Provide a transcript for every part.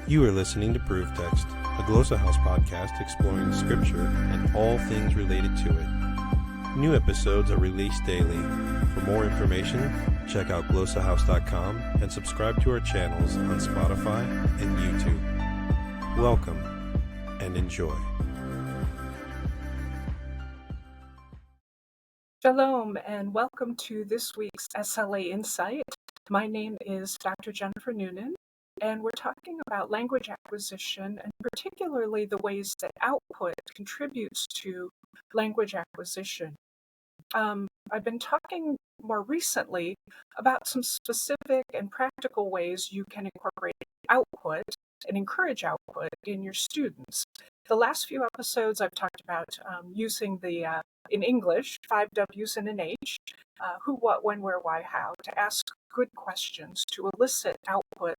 You are listening to Proof Text, a Glossa House podcast exploring Scripture and all things related to it. New episodes are released daily. For more information, check out glossahouse.com and subscribe to our channels on Spotify and YouTube. Welcome and enjoy. Shalom and welcome to this week's SLA Insight. My name is Dr. Jennifer Noonan, and we're talking about language acquisition and particularly the ways that output contributes to language acquisition. I've been talking more recently about some specific and practical ways you can incorporate output and encourage output in your students. The last few episodes I've talked about using the in English, 5 W's and an H, who, what, when, where, why, how, to ask good questions to elicit output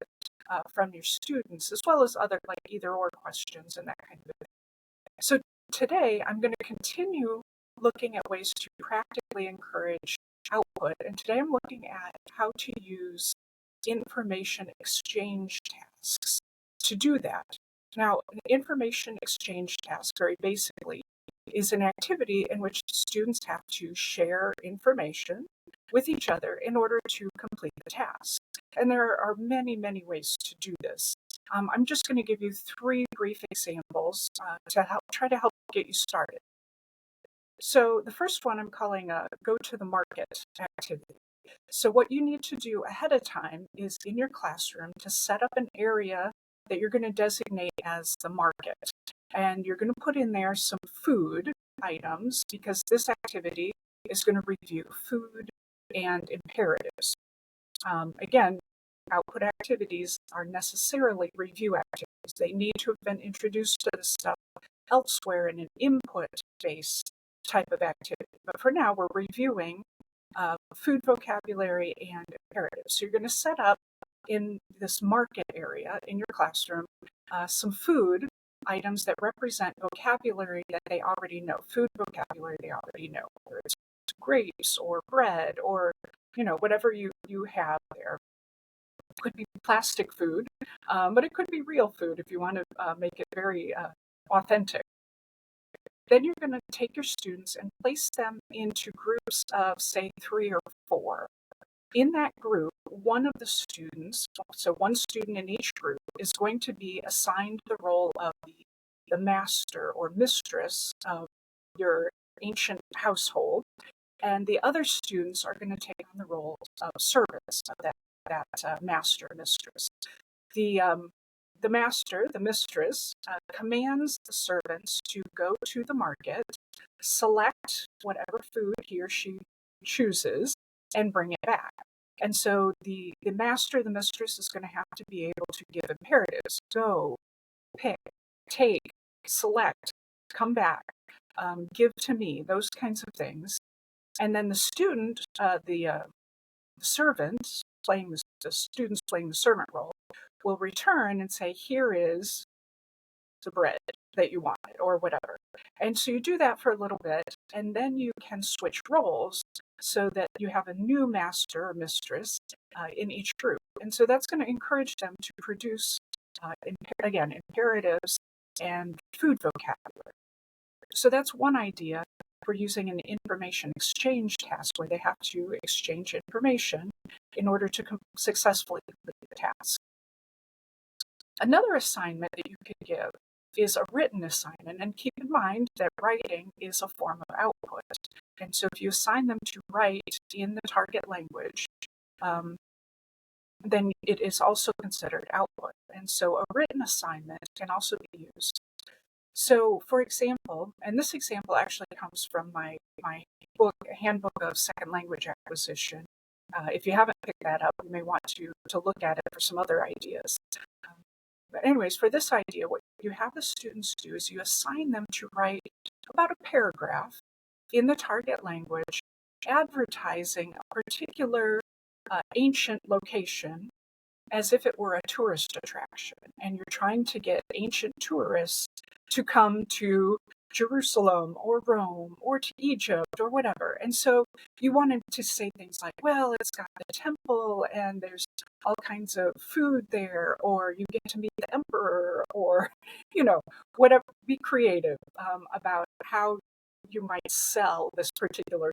from your students, as well as other like either or questions and that kind of thing. So today I'm going to continue looking at ways to practically encourage output, and today I'm looking at how to use information exchange tasks to do that. Now, an information exchange task, very basically, is an activity in which students have to share information with each other in order to complete the task. And there are many, many ways to do this. I'm just going to give you 3 brief examples to try to help get you started. So the first one I'm calling a go to the market activity. So what you need to do ahead of time is in your classroom to set up an area that you're going to designate as the market. And you're going to put in there some food items because this activity is going to review food and imperatives. Again, output activities are necessarily review activities. They need to have been introduced to the stuff elsewhere in an input-based type of activity. But for now, we're reviewing food vocabulary and imperatives. So you're going to set up in this market area in your classroom some food items that represent vocabulary that they already know, food vocabulary they already know, whether it's grapes or bread or, whatever you have there. It could be plastic food, but it could be real food if you want to make it very authentic. Then you're going to take your students and place them into groups of, say, 3 or 4. In that group, one of the students, so one student in each group, is going to be assigned the role of the master or mistress of your ancient household, and the other students are going to take on the role of servants of that master or mistress. The master, the mistress, commands the servants to go to the market, select whatever food he or she chooses, and bring it back. And so the master, the mistress, is going to have to be able to give imperatives. Go, pick, take, select, come back, give to me, those kinds of things. And then the student, the servant, the students playing the servant role, will return and say, here is the bread that you wanted or whatever. And so you do that for a little bit, and then you can switch roles so that you have a new master or mistress in each group. And so that's going to encourage them to produce, again, imperatives and food vocabulary. So that's one idea for using an information exchange task where they have to exchange information in order to successfully complete the task. Another assignment that you could give is a written assignment, and keep in mind that writing is a form of output. And so if you assign them to write in the target language, then it is also considered output. And so a written assignment can also be used. So, for example, and this example actually comes from my book, Handbook of Second Language Acquisition. If you haven't picked that up, you may want to look at it for some other ideas. But anyways, for this idea, what you have the students do is you assign them to write about a paragraph in the target language advertising a particular ancient location as if it were a tourist attraction. And you're trying to get ancient tourists to come to Jerusalem or Rome or to Egypt or whatever. And so you wanted to say things like, well, it's got the temple and there's all kinds of food there, or you get to meet the emperor, or, whatever. Be creative about how you might sell this particular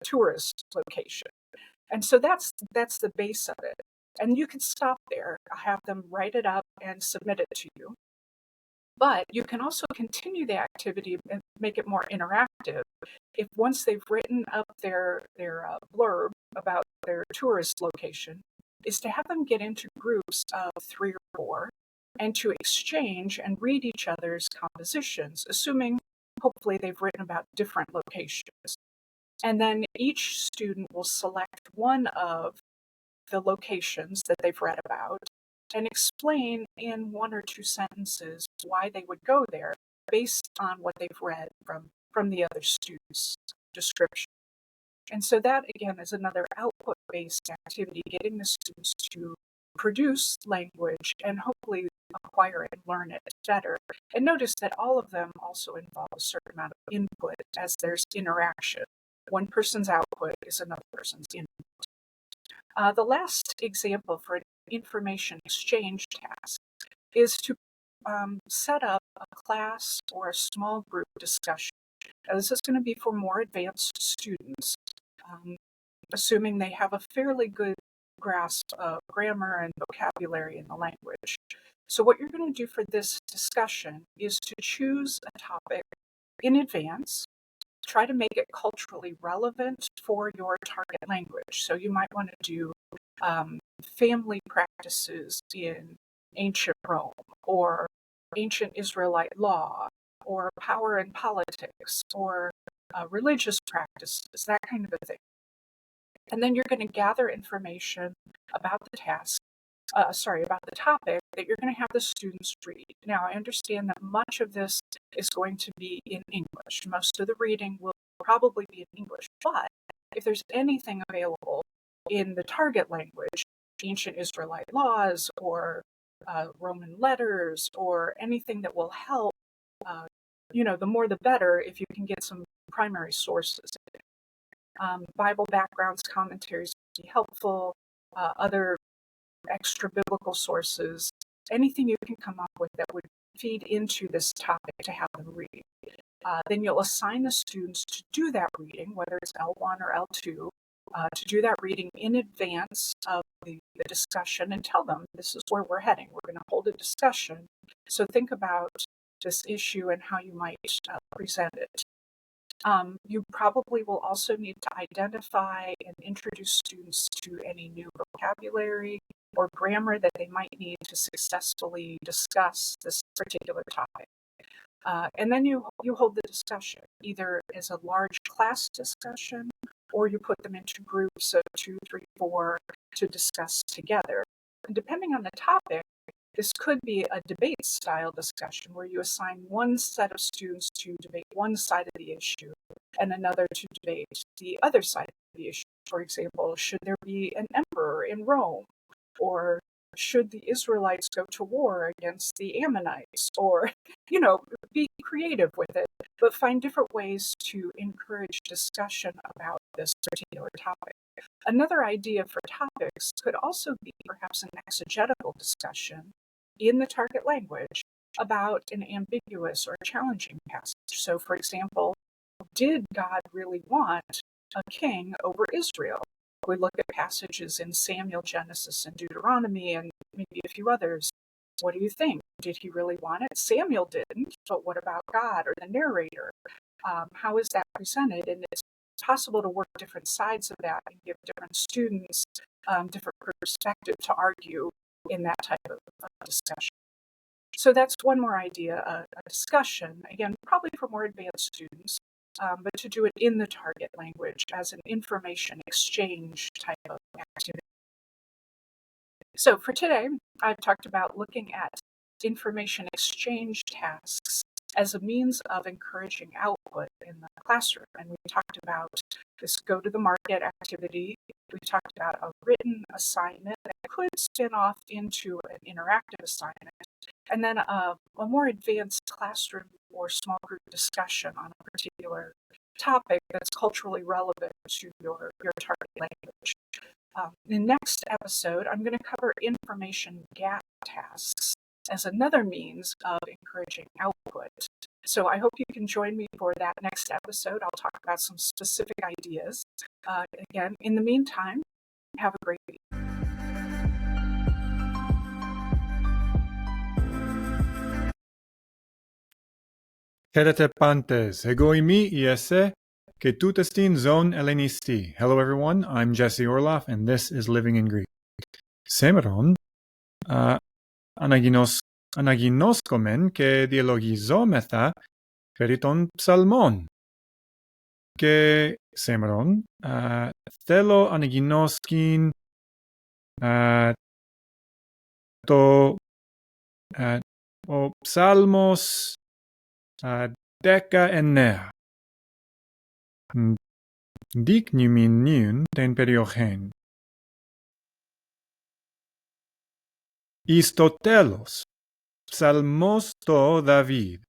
tourist location. And so that's the base of it. And you can stop there, have them write it up and submit it to you. But you can also continue the activity and make it more interactive. If once they've written up their blurb about their tourist location, is to have them get into groups of 3 or 4 and to exchange and read each other's compositions, assuming hopefully they've written about different locations. And then each student will select one of the locations that they've read about and explain in 1 or 2 sentences why they would go there based on what they've read from the other students' description. And so that, again, is another output-based activity, getting the students to produce language and hopefully acquire it and learn it better. And notice that all of them also involve a certain amount of input as there's interaction. One person's output is another person's input. The last example for an information exchange task is to set up a class or a small group discussion. Now, this is going to be for more advanced students, assuming they have a fairly good grasp of grammar and vocabulary in the language. So what you're going to do for this discussion is to choose a topic in advance. Try to make it culturally relevant for your target language. So you might want to do family practices in ancient Rome, or ancient Israelite law, or power and politics, or religious practices, that kind of a thing. And then you're going to gather information about the about the topic that you're going to have the students read. Now, I understand that much of this is going to be in English. Most of the reading will probably be in English, but if there's anything available in the target language, ancient Israelite laws or Roman letters or anything that will help, the more the better if you can get some primary sources. Bible backgrounds, commentaries would be helpful, other extra biblical sources, anything you can come up with that would feed into this topic to have them read. Then you'll assign the students to do that reading, whether it's L1 or L2, to do that reading in advance of the discussion and tell them this is where we're heading. We're going to hold a discussion. So think about this issue and how you might present it. You probably will also need to identify and introduce students to any new vocabulary or grammar that they might need to successfully discuss this particular topic. And then you hold the discussion, either as a large class discussion, or you put them into groups of 2, 3, 4 to discuss together. And depending on the topic, this could be a debate-style discussion where you assign one set of students to debate one side of the issue and another to debate the other side of the issue. For example, should there be an emperor in Rome? Or should the Israelites go to war against the Ammonites? Or, be creative with it, but find different ways to encourage discussion about this particular topic. Another idea for topics could also be perhaps an exegetical discussion in the target language about an ambiguous or challenging passage. So, for example, did God really want a king over Israel? We look at passages in Samuel, Genesis, and Deuteronomy, and maybe a few others. What do you think? Did he really want it? Samuel didn't, but what about God or the narrator? How is that presented? And it's possible to work different sides of that and give different students different perspective to argue in that type of discussion. So that's one more idea, a discussion, again, probably for more advanced students, but to do it in the target language as an information exchange type of activity. So for today, I've talked about looking at information exchange tasks as a means of encouraging output in the classroom. And we talked about this go-to-the-market activity. We've talked about a written assignment that could spin off into an interactive assignment, and then a more advanced classroom or small group discussion on a particular topic that's culturally relevant to your target language. In the next episode, I'm going to cover information gap tasks as another means of encouraging output. So I hope you can join me for that next episode. I'll talk about some specific ideas. Again, in the meantime, have a great week. Χαίρετε πάντες, εγώ είμαι η Jesse και τούτε στην Zone Hellenisti. Hello everyone, I'm Jesse Orloff and this is Living in Greek. Σήμερον, αναγινώσκομεν και διαλογιζόμεθα περί των ψαλμών. Και σήμερον, θέλω αναγινώσκην ο ψάλμος 19. Δείκνυμεν νυν την περιοχήν. Εις το τέλος, ψαλμός το Δαβίδ,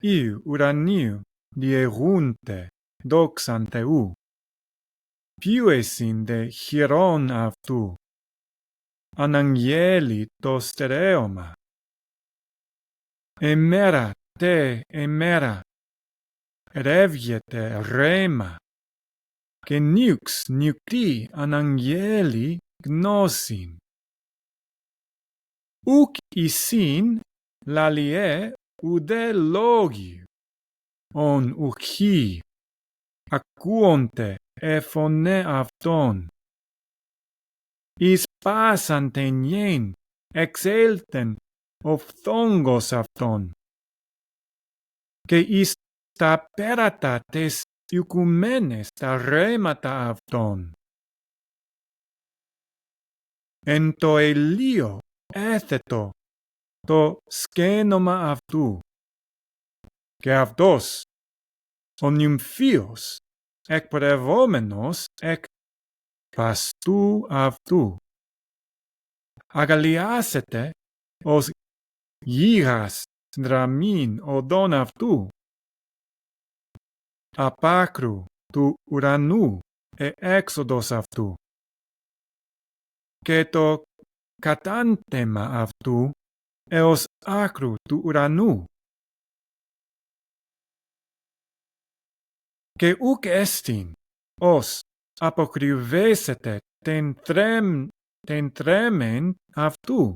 Υ ουρανίου διηγούνται δόξαν Θεού. Ποιου εσύν δε χειρόν αυτού, αναγγέλει το στερέωμα. Εμέρα τε εμέρα, ρεύγεται ρέμα, και νιούξ νιουκτή αναγγέλει γνώσιν. Ουκ εισήν λαλιέ ουδέ λόγιου, ον ουχή, ακούονται εφωνέ αυτόν. Εις πάσαν ταινιέν εξέλθεν ο φθόγκος αυτόν. Και εις τα πέρατα τες οικουμένες τα ρέματα αυτών. Εν το ελίο έθετο το σκένομα αυτού. Και αυτός, ο νυμφίος, εκπορευόμενος εκ παστού αυτού. Αγαλιάσετε ως γίγας δραμήν οδόν αυτού. Απάκρου του ουρανού έξοδος αυτού. Και το κατάντεμα αυτού έως άκρου του ουρανού. Και ουκ εστιν ως αποκρυβέσετε την τρέμεν αυτού.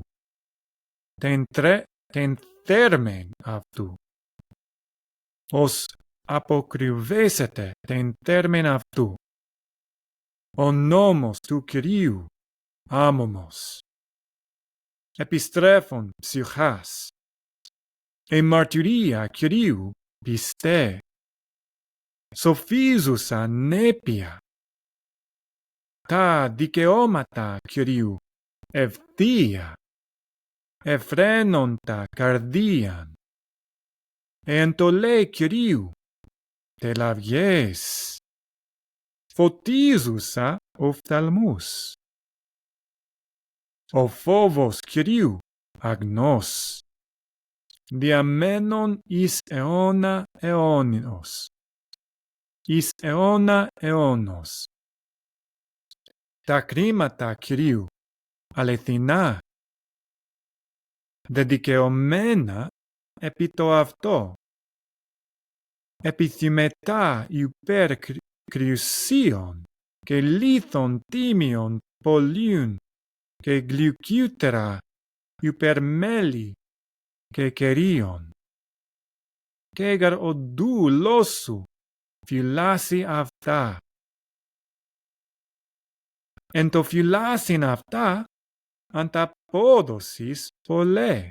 Την θέρμεν αυτού. Ως αποκρυβέσετε την θέρμεν αυτού. Ο νόμος του Κυρίου άμωμος. Επιστρέφων ψυχάς. Η μαρτυρία Κυρίου πιστέ. Σοφίζουσα νέπεια. Τα δικαιώματα Κυρίου ευθεία. Εφραίνοντα καρδίαν. Εντολέ Κυρίου τελαβιές. Φωτίζουσα οφθαλμούς. Ο φόβος Κυρίου αγνός. Διαμένων εις αιώνα αιώνιος. Εις αιώνα αιώνος. Τα κρίματα Κυρίου αληθινά. Δεδικαιωμένα επί το αυτό. Επιθυμετά υπέρ κρουσίων και λίθων τίμιων πολίων και γλυκύτερα υπέρ μέλι και κερίων. Και έγαρ ο δούλος σου φυλάσσει αυτά. Εν το φυλάσσιν αυτά ανταπόδοσης πολλέ.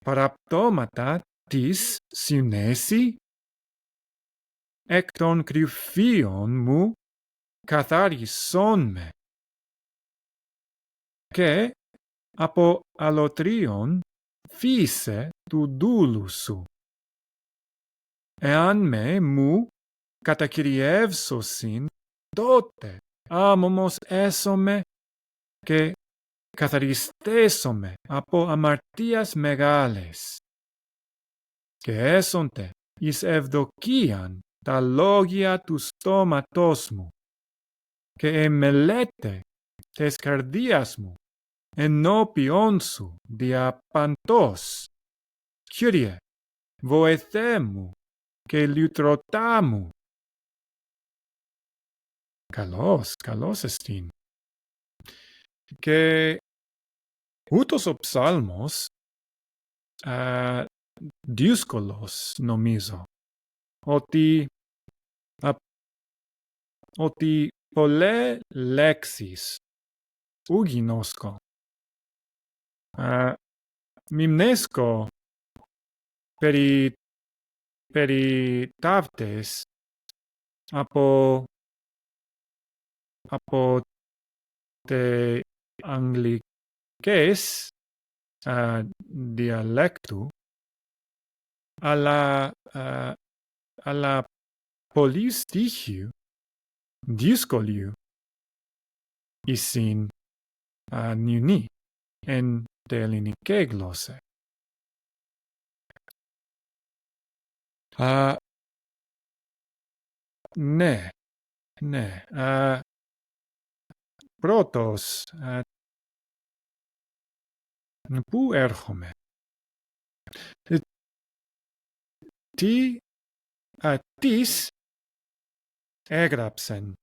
Παραπτώματα της συνέσει. Εκ των κρυφίων μου καθάρισόν με. Και από αλωτρίων φύσε του δούλου σου. Εάν με μου κατακυριεύσωσιν, τότε άμωμος έσωμε και καθαριστέσωμε από αμαρτίας μεγάλες. Και έσονται εις ευδοκίαν τα λόγια του στόματός μου και εμελέτε τες καρδίας μου ενώπιον σου διαπαντός. Κύριε, βοηθέ μου και λυτρωτά μου. Καλός εστίν. Και ούτως ο ψάλμος δύσκολος νομίζω ότι πολλές λέξεις ου γινώσκω. Μιμνέσκω περί ταύτες από τε αγγλικές διαλέκτου, αλλά πολλοί στίχοι δύσκολοι εισιν νιουνί εν τε ελληνική γλώσσα. Ναι. Πρώτος, πού έρχομαι? Τις έγραψεν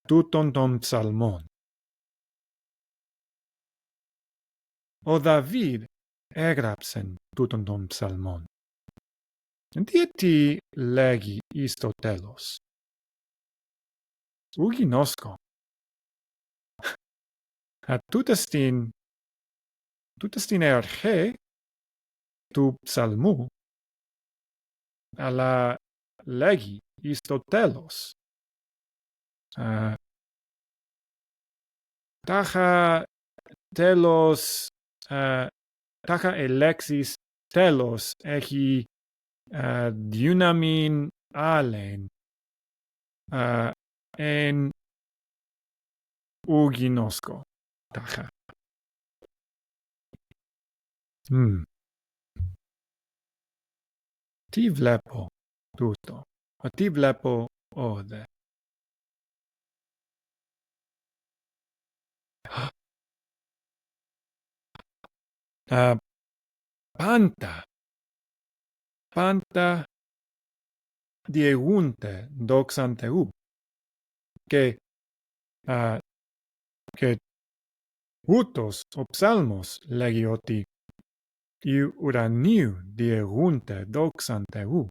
τούτον των ψαλμών. Ο Δαβίδ έγραψεν τούτον των ψαλμών. Τι λέγει εις το τέλος? Ου γινώσκω. Τούτα στην αρχή του ψαλμού, αλλά λέγει εις το τέλος. Τάχα τέλος, τάχα η λέξης τέλος έχει δύναμιν άλλην εν ου γινώσκω. Τάχα. Τι βλέπω τούτο? Τι βλέπω όδε? Πάντα διηγούνται δόξαν Θεού και ούτως ο ψάλμος λέγει ότι οι ουρανίου διηγούνται δόξαν Θεού.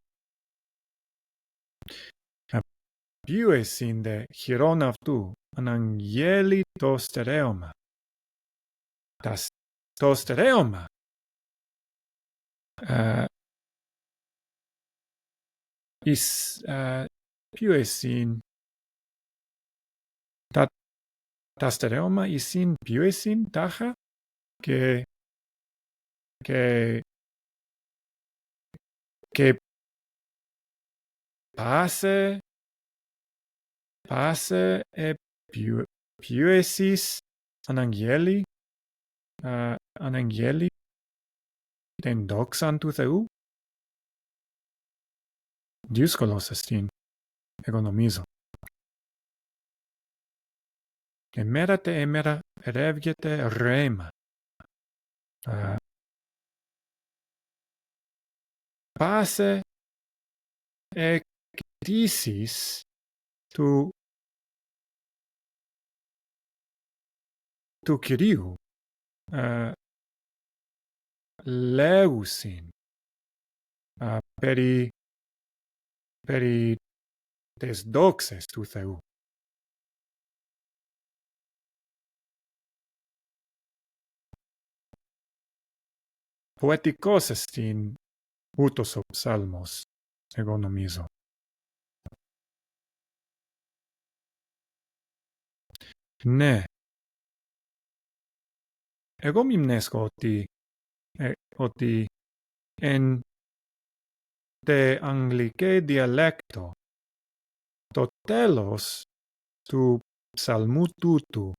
Ποιο εσύνde χειρόν αυτού αναγγέλει το στερέωμα. Το στερέωμα ποιο εσύν τα στερέωμα εσύν ποιο εσύν τάχα και πάσε ποιο εσείς αναγγέλει την δόξαν του Θεού. Δύσκολος εστίν, εγώ νομίζω. Εμέρα τε εμέρα ρεύγεται ρέμα. Πάσε εκτίσεις του Κυρίου λέγουσιν περί τες δόξες του Θεού. Ποετικός εστίν ούτως ο ψάλμος, εγώ νομίζω. Ναι. Εγώ μιμνέσκω ότι ότι εν τε αγγλικέ διαλέκτο το τέλος του ψαλμού τούτου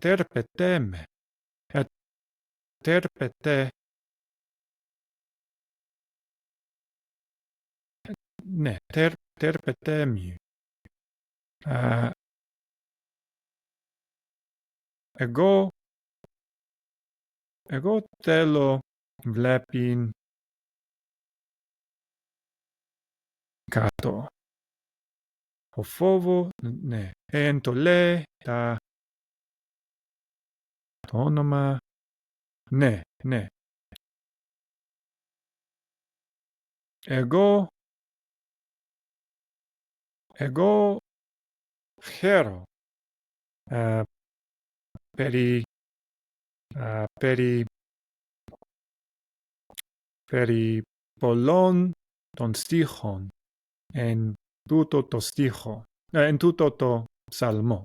τέρπεται τέρπεται εγώ θέλω βλέπειν κάτω. Ο φόβο, εντολέ, το όνομα, ναι. Εγώ χαίρο περί πολλών των στίχων εν τούτο το στίχο, εν τούτο το ψαλμό.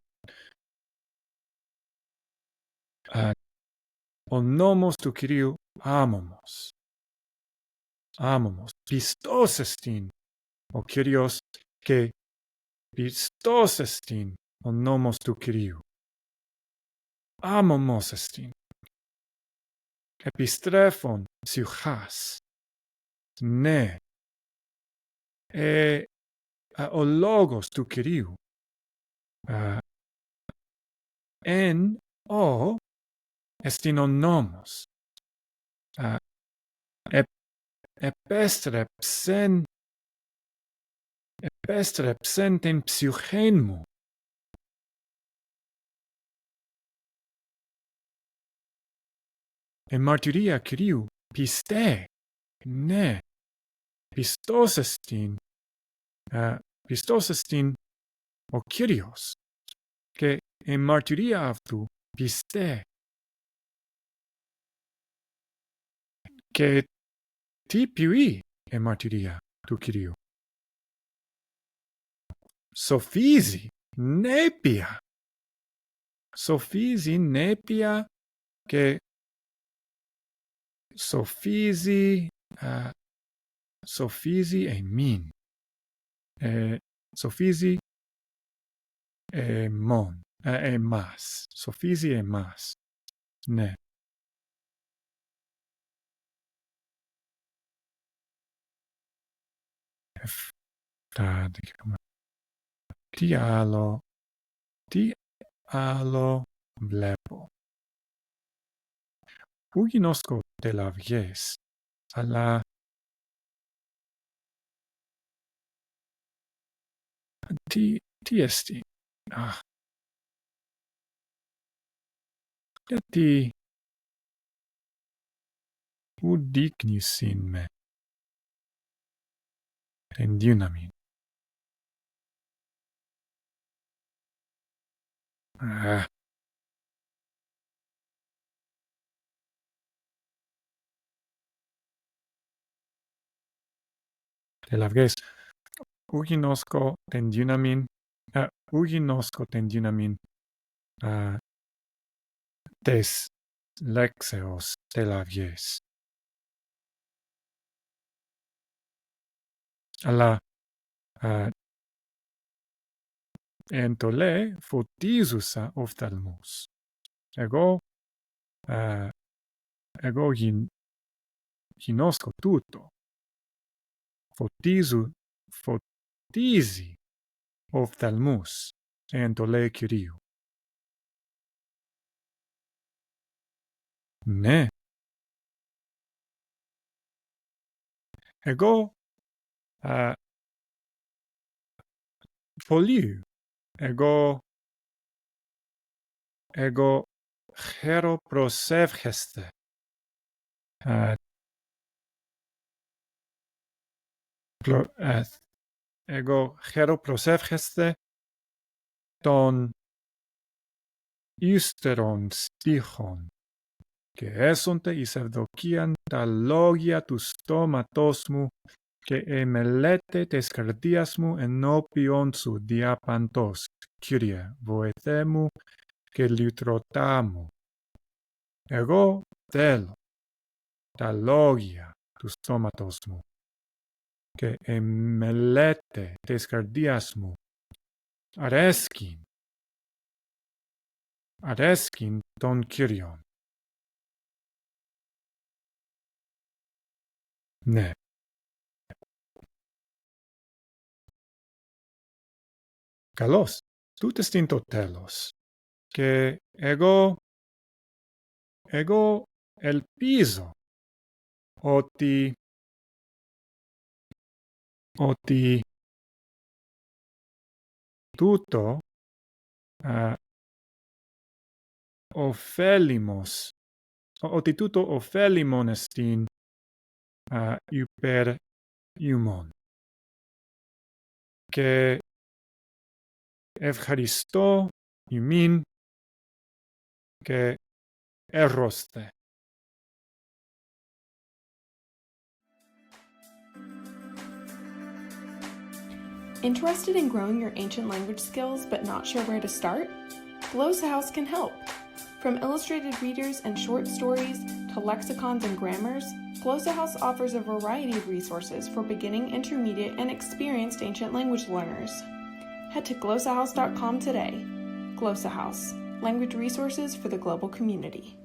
Ο νόμος του Κυρίου άμωμος. Πιστός εστίν ο Κύριος και πιστός εστίν ο νόμος του Κυρίου. Άμωμος εστίν. Επιστρέφων ψυχάς. Ναι. Ο λόγος του Κυρίου. Εν ο εστίν ο νόμος. Επέστρεψεν την ψυχήν μου. Εν μαρτυρία Κυρίου πιστέ. Ναι. Πιστός εστίν ο Κύριος. Και εν μαρτυρία αυτού πιστέ. Και τι ποιεί εν μαρτυρία του Κυρίου. Σοφίζει νέπεια και σοφίζει εμήν. Σοφίζει εμάς. Σοφίζει εμάς. Ναι. Τι άλλο βλέπω. Ου γινώσκω τελαβιές, αλλά τι εστί. Γιατί ου δείκνυσιν με εν δύναμη. Τελαβιές. Ου γινώσκω την δύναμη τες λέξεως τελαβιές. Αλλά εντολέ φωτίζουσα οφθαλμούς. Εγώ γινώσκω τούτο. Φωτίζει οφθαλμούς εντολέ Κυρίου. Ναι. Εγώ πολύ. Εγώ χαίρο προσεύχεστε. Εγώ χαίρο προσεύχεστε των ύστερων στίχων και έσονται εις ευδοκίαν τα λόγια του στόματός μου και εμελέτε της καρδίας μου ενώπιον σου διαπαντός. Κύριε, βοηθέ μου και λυτρωτά μου. Εγώ θέλω τα λόγια του στόματος μου και η μελέτη της καρδίας μου αρέσκην των Κύριων. Ναι. Καλώς, τούτες είναι το τέλος. Και εγώ ελπίζω ότι τούτο ωφέλιμον εστίν υπέρ ημών. Και ευχαριστώ ημίν και έρωστε. Interested in growing your ancient language skills but not sure where to start? Glossa House can help. From illustrated readers and short stories to lexicons and grammars, Glossa House offers a variety of resources for beginning, intermediate, and experienced ancient language learners. Head to glossahouse.com today. Glossa House, language resources for the global community.